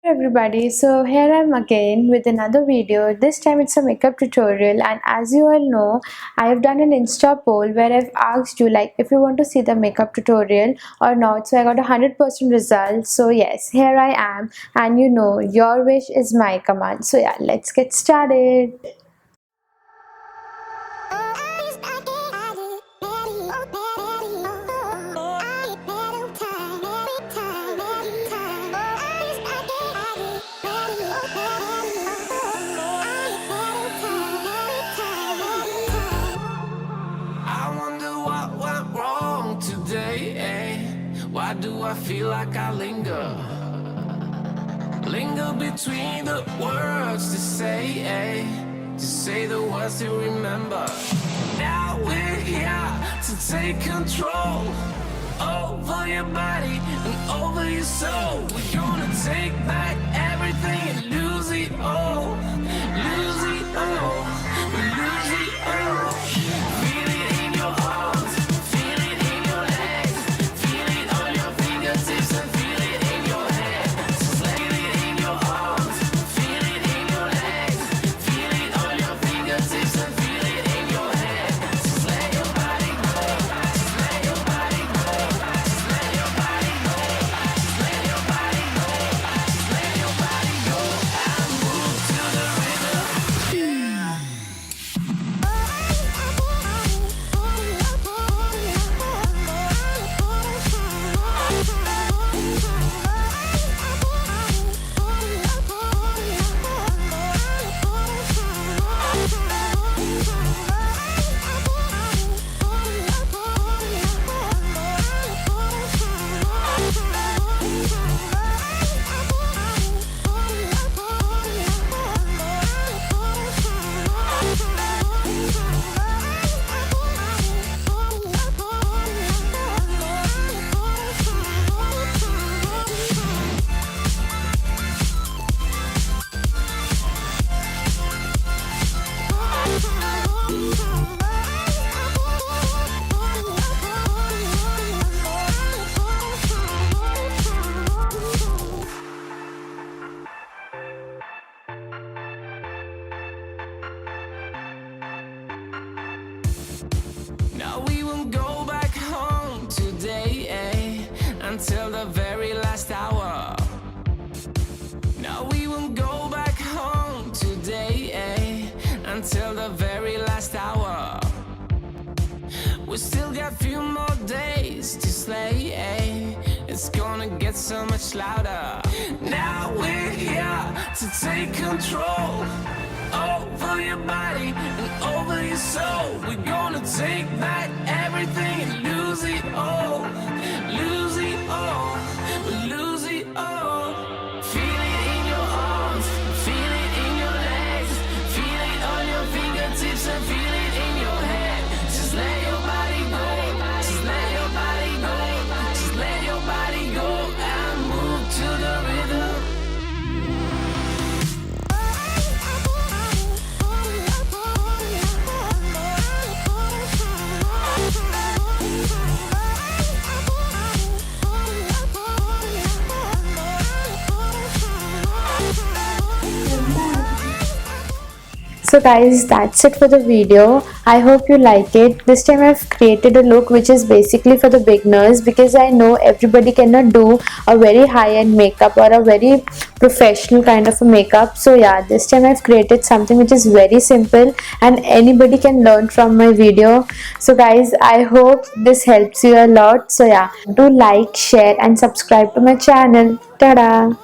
Everybody, so here I'm again with another video. This time it's a makeup tutorial, and as you all know, I have done an Insta poll where I've asked you like if you want to see the makeup tutorial or not. So I got 100% results. So yes, here I am, and you know your wish is my command. So yeah, let's get started. Why do I feel like I linger between the words to say the words to remember. Now we're here to take control over your body and over your soul. We're gonna take back everything and lose it all, lose it all, lose it all. Feel it in your arms, feel it in your legs, feel it on your fingertips and feel it in your head. Just feel it in your arms, feel it in your legs, feel it on your fingertips and feel it in your head. Just let your body go, just let your body go, just let your body go, just let your body go, just let your body go and move to the rhythm. Now we won't go back home today, until the very last hour. Now we won't go back home today, until the very last hour. We still got a few more days to slay, it's gonna get so much louder. Now we're here to take control over your body and over your soul. We're gonna take back everything and lose it all, lose it all, lose it all. Feel it in your arms, feel it in your legs, feel it on your fingertips and feel it in your head. Just let your body go, just let your body go, just let your body go and move to the rhythm. So guys, that's it for the video. I hope you like it. This time I've created a look which is basically for the beginners, because I know everybody cannot do a very high-end makeup or a very professional kind of a makeup. So yeah, this time I've created something which is very simple and anybody can learn from my video. So guys, I hope this helps you a lot. So yeah, do like, share and subscribe to my channel. Tada!